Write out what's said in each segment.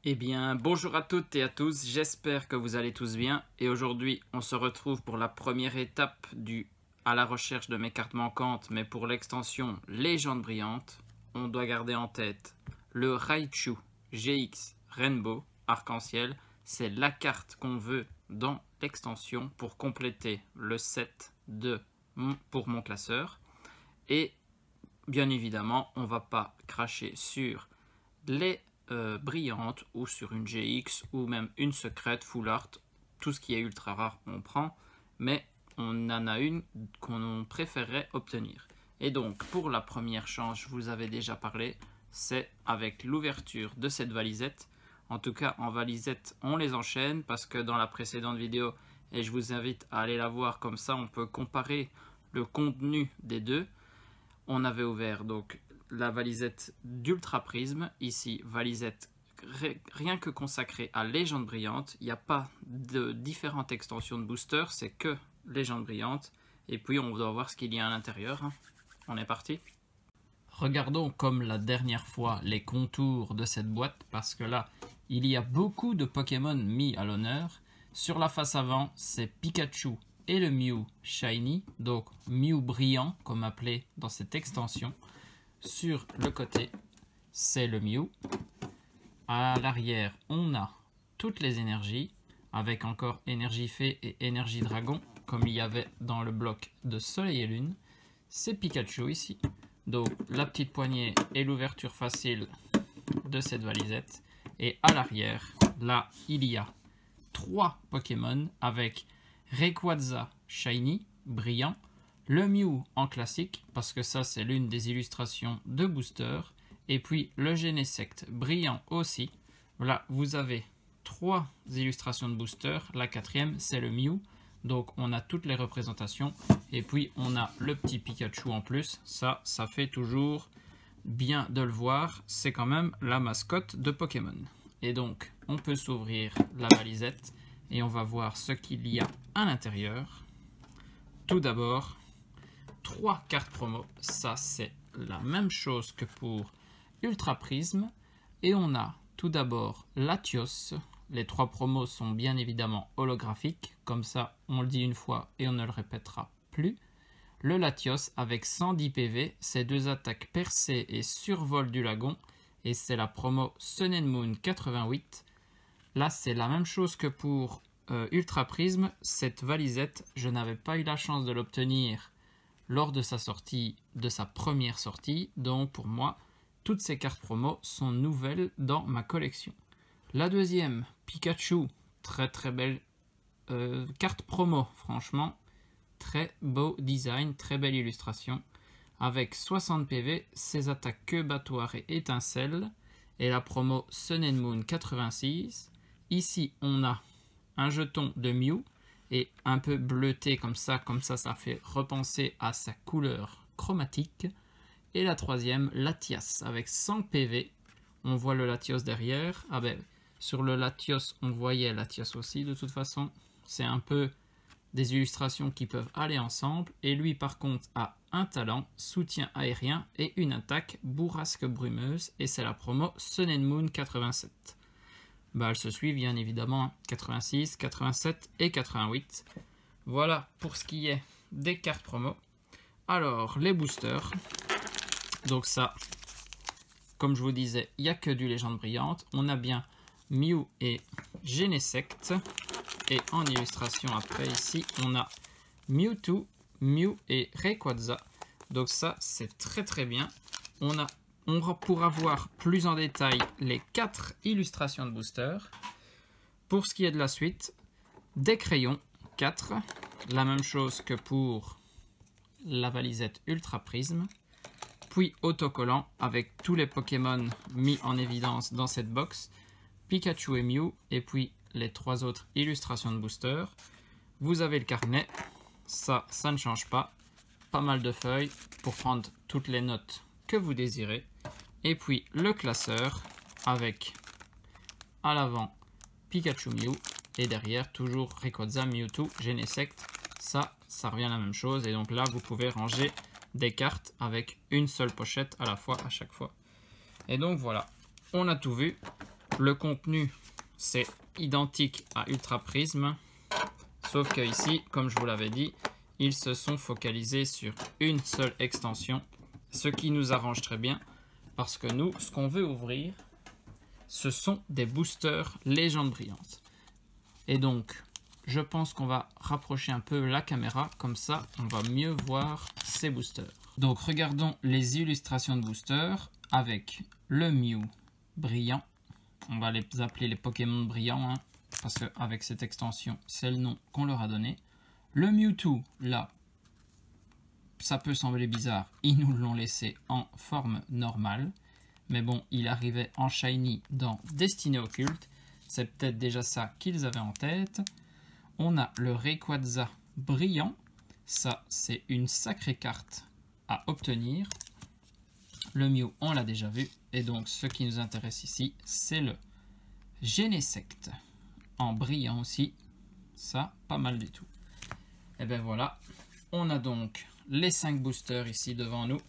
Eh bien, bonjour à toutes et à tous, j'espère que vous allez tous bien. Et aujourd'hui, on se retrouve pour la première étape à la recherche de mes cartes manquantes, mais pour l'extension Légende brillante, on doit garder en tête le Raichu GX Rainbow Arc-en-Ciel. C'est la carte qu'on veut dans l'extension pour compléter le set pour mon classeur. Et bien évidemment, on ne va pas cracher sur les brillantes ou sur une GX ou même une secrète full art. Tout ce qui est ultra rare on prend, mais on en a une qu'on préférerait obtenir. Et donc pour la première chance, je vous avais déjà parlé, c'est avec l'ouverture de cette valisette. En tout cas en valisette on les enchaîne parce que dans la précédente vidéo, et je vous invite à aller la voir, comme ça on peut comparer le contenu des deux. On avait ouvert donc la valisette d'Ultra Prisme, ici valisette rien que consacrée à Légende brillante. Il n'y a pas de différentes extensions de booster, c'est que Légende brillante. Et puis on doit voir ce qu'il y a à l'intérieur. On est parti. Regardons comme la dernière fois les contours de cette boîte, parce que là il y a beaucoup de Pokémon mis à l'honneur. Sur la face avant, c'est Pikachu et le Mew Shiny, donc Mew brillant comme appelé dans cette extension. Sur le côté, c'est le Mew. À l'arrière, on a toutes les énergies, avec encore énergie fée et énergie dragon, comme il y avait dans le bloc de soleil et lune. C'est Pikachu ici. Donc la petite poignée et l'ouverture facile de cette valisette. Et à l'arrière, là, il y a 3 Pokémon avec Rayquaza Shiny, brillant, le Mew en classique, parce que ça c'est l'une des illustrations de booster, et puis le Genesect brillant aussi. Voilà, vous avez 3 illustrations de booster, la 4e c'est le Mew, donc on a toutes les représentations, et puis on a le petit Pikachu en plus, ça fait toujours bien de le voir, c'est quand même la mascotte de Pokémon. Et donc on peut s'ouvrir la valisette, et on va voir ce qu'il y a à l'intérieur. Tout d'abord, 3 cartes promo, ça c'est la même chose que pour Ultra Prisme. Et on a tout d'abord Latios. Les 3 promos sont bien évidemment holographiques, comme ça on le dit une fois et on ne le répétera plus. Le Latios avec 110 PV, ses 2 attaques percées et survol du lagon, et c'est la promo Sun and Moon 88. Là c'est la même chose que pour Ultra Prisme. Cette valisette, je n'avais pas eu la chance de l'obtenir lors de sa sortie, de sa première sortie, donc pour moi toutes ces cartes promo sont nouvelles dans ma collection. La deuxième, Pikachu, très très belle carte promo, franchement très beau design, très belle illustration, avec 60 PV, ses attaques queue battoir et étincelle, et la promo Sun and Moon 86. Ici on a un jeton de Mew, et un peu bleuté comme ça ça fait repenser à sa couleur chromatique. Et la troisième, Latias, avec 100 PV. On voit le Latios derrière. Ah ben, sur le Latios, on voyait Latias aussi de toute façon. C'est un peu des illustrations qui peuvent aller ensemble. Et lui, par contre, a un talent, soutien aérien et une attaque bourrasque brumeuse. Et c'est la promo Sun and Moon 87. Bah, elles se suivent bien évidemment, 86, 87 et 88. Voilà pour ce qui est des cartes promo. Alors, les boosters. Donc ça, comme je vous disais, il n'y a que du Légende brillante. On a bien Mew et Genesect. Et en illustration après, ici, on a Mewtwo, Mew et Rayquaza. Donc ça, c'est très très bien. On pourra voir plus en détail les 4 illustrations de booster. Pour ce qui est de la suite, des crayons, 4. La même chose que pour la valisette Ultra Prisme. Puis autocollant avec tous les Pokémon mis en évidence dans cette box. Pikachu et Mew. Et puis les 3 autres illustrations de booster. Vous avez le carnet. Ça ne change pas. Pas mal de feuilles pour prendre toutes les notes que vous désirez. Et puis le classeur avec à l'avant Pikachu Mew et derrière toujours Rayquaza, Mewtwo, Genesect. Ça revient à la même chose. Et donc là vous pouvez ranger des cartes avec une seule pochette à la fois à chaque fois. Et donc voilà, on a tout vu. Le contenu, c'est identique à Ultra Prism, sauf que ici, comme je vous l'avais dit, ils se sont focalisés sur une seule extension, ce qui nous arrange très bien, parce que nous, ce qu'on veut ouvrir, ce sont des boosters légendes brillantes. Et donc, je pense qu'on va rapprocher un peu la caméra, comme ça, on va mieux voir ces boosters. Donc, regardons les illustrations de boosters avec le Mew brillant. On va les appeler les Pokémon brillants, hein, parce qu'avec cette extension, c'est le nom qu'on leur a donné. Le Mewtwo, là, ça peut sembler bizarre, ils nous l'ont laissé en forme normale. Mais bon, il arrivait en shiny dans Destinée Occulte. C'est peut-être déjà ça qu'ils avaient en tête. On a le Rayquaza brillant. Ça, c'est une sacrée carte à obtenir. Le Mew, on l'a déjà vu. Et donc, ce qui nous intéresse ici, c'est le Genesect en brillant aussi. Ça, pas mal du tout. Et bien voilà, on a donc les 5 boosters ici devant nous.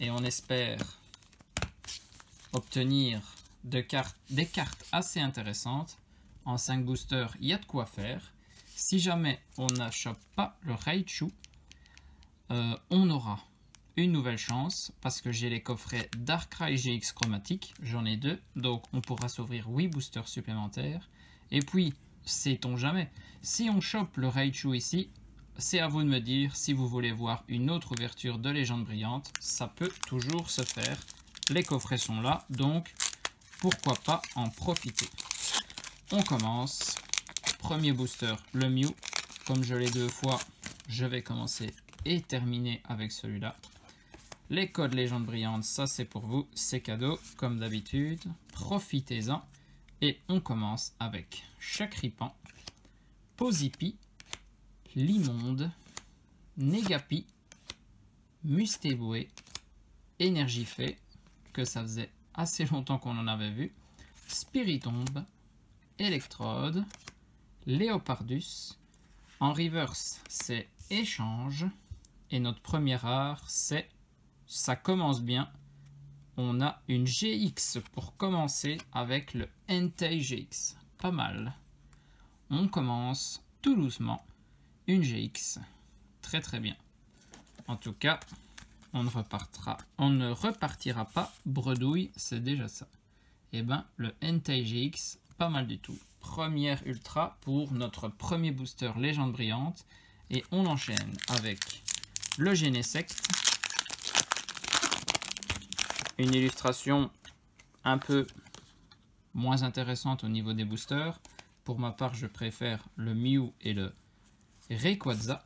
Et on espère obtenir des cartes assez intéressantes. En 5 boosters, il y a de quoi faire. Si jamais on n'achète pas le Raichu, on aura une nouvelle chance parce que j'ai les coffrets Darkrai GX chromatique, j'en ai 2, donc on pourra s'ouvrir 8 boosters supplémentaires. Et puis, sait-on jamais, si on chope le Raichu ici, c'est à vous de me dire si vous voulez voir une autre ouverture de légende brillante, ça peut toujours se faire. Les coffrets sont là, donc pourquoi pas en profiter. On commence. Premier booster, le Mew. Comme je l'ai 2 fois, je vais commencer et terminer avec celui-là. Les codes légendes brillantes, ça c'est pour vous, c'est cadeau, comme d'habitude. Profitez-en. Et on commence avec Chakripan, Pozipi, Limonde, Negapi, Mustéboué, Énergifée, que ça faisait assez longtemps qu'on en avait vu, Spiritomb, Electrode, Léopardus. En reverse, c'est Échange. Et notre premier rare, c'est ça commence bien. On a une GX pour commencer avec le Entei GX. Pas mal. On commence tout doucement. Une GX. Très très bien. En tout cas, on ne repartira pas bredouille, c'est déjà ça. Et ben, le Entei GX, pas mal du tout. Première ultra pour notre premier booster légende brillante. Et on enchaîne avec le Genesect. Une illustration un peu moins intéressante au niveau des boosters. Pour ma part, je préfère le Mew et le Rayquaza.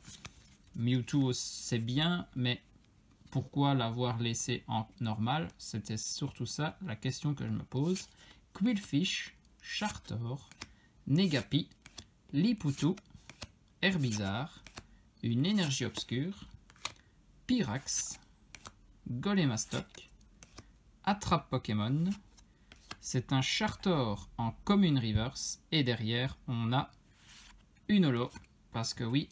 Mewtwo, c'est bien, mais pourquoi l'avoir laissé en normal? C'était surtout ça la question que je me pose. Quillfish, Chartor, Negapi, Liputu, Herbizarre, une énergie obscure, Pyrax, Golemastoc, Attrape Pokémon. C'est un Chartor en commune reverse. Et derrière, on a une holo. Parce que oui,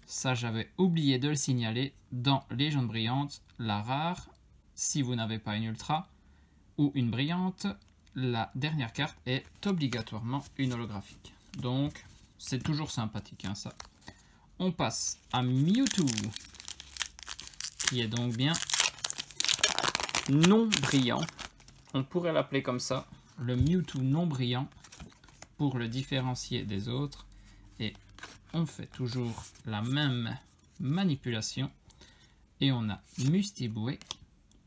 ça j'avais oublié de le signaler. Dans Légende brillante, la rare, si vous n'avez pas une ultra ou une brillante, la dernière carte est obligatoirement une holographique. Donc, c'est toujours sympathique, hein, ça. On passe à Mewtwo, qui est donc bien non brillant. On pourrait l'appeler comme ça, le Mewtwo non brillant, pour le différencier des autres. Et on fait toujours la même manipulation. Et on a Mustéboué,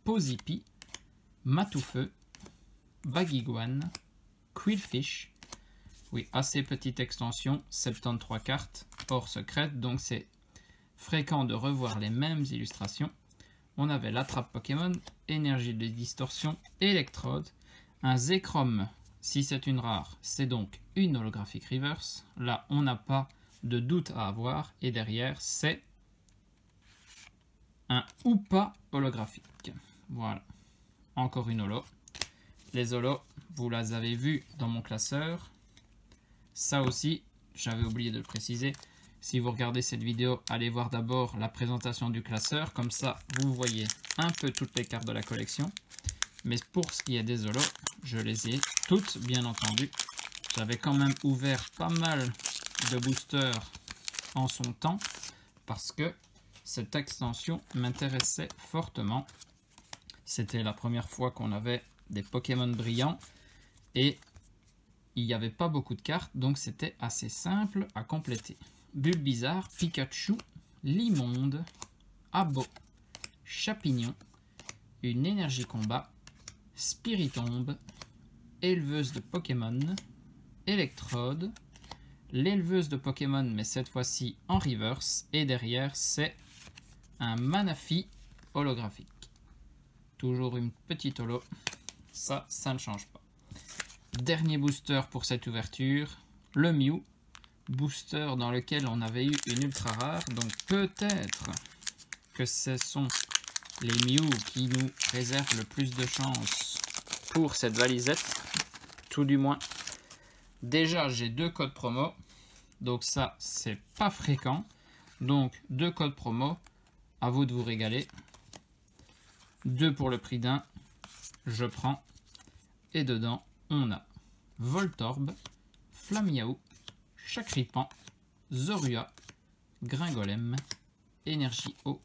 Pozipi, Matoufeu, Baguiguane, Quillfish. Oui, assez petite extension, 73 cartes, hors secrète, donc c'est fréquent de revoir les mêmes illustrations. On avait l'attrape Pokémon, énergie de distorsion, électrode, un Zekrom, si c'est une rare, c'est donc une holographique reverse. Là, on n'a pas de doute à avoir, et derrière, c'est un Hoopa holographique. Voilà, encore une holo. Les holos, vous les avez vus dans mon classeur. Ça aussi, j'avais oublié de le préciser. Si vous regardez cette vidéo, allez voir d'abord la présentation du classeur. Comme ça, vous voyez un peu toutes les cartes de la collection. Mais pour ce qui est des holos, je les ai toutes, bien entendu. J'avais quand même ouvert pas mal de boosters en son temps parce que cette extension m'intéressait fortement. C'était la première fois qu'on avait des Pokémon brillants et il n'y avait pas beaucoup de cartes, donc c'était assez simple à compléter. Bulbizarre, Pikachu, Limonde, Abo, Chapignon, une énergie combat, Spiritombe, éleveuse de Pokémon, Electrode, l'éleveuse de Pokémon mais cette fois-ci en reverse, et derrière c'est un Manaphy holographique. Toujours une petite holo, ça ne change pas. Dernier booster pour cette ouverture, le Mew, booster dans lequel on avait eu une ultra rare, donc peut-être que ce sont les Mew qui nous réservent le plus de chance pour cette valisette, tout du moins. Déjà j'ai 2 codes promo, donc ça c'est pas fréquent, donc 2 codes promo, à vous de vous régaler. 2 pour le prix d'un, je prends, et dedans on a Voltorb, Flamiaou, Chakripan, Zorua, Gringolem, Énergie Eau,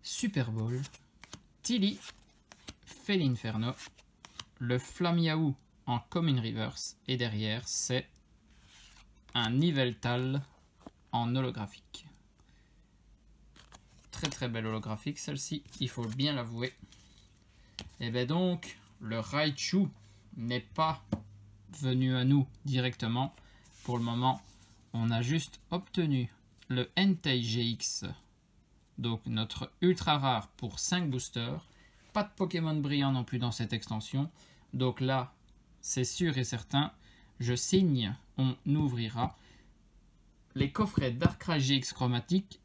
Super Ball, Tilly, Felinferno, le Flamiaou en Common Reverse, et derrière c'est un Niveltal en holographique. Très très belle holographique celle-ci, il faut bien l'avouer. Et bien donc, le Raichu n'est pas venu à nous directement. Pour le moment, on a juste obtenu le Entei GX, donc notre ultra rare pour 5 boosters. Pas de Pokémon brillant non plus dans cette extension. Donc là, c'est sûr et certain, je signe, on ouvrira les coffrets Darkrai GX chromatique,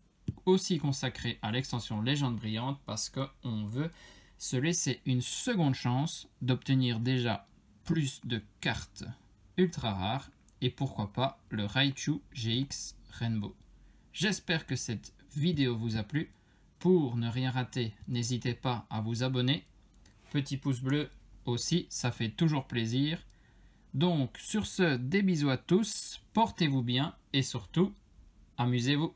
aussi consacrés à l'extension Légende brillante, parce qu'on veut se laisser une seconde chance d'obtenir déjà plus de cartes ultra rares et pourquoi pas le Raichu GX Rainbow. J'espère que cette vidéo vous a plu. Pour ne rien rater, n'hésitez pas à vous abonner. Petit pouce bleu aussi, ça fait toujours plaisir. Donc sur ce, des bisous à tous, portez-vous bien et surtout, amusez-vous.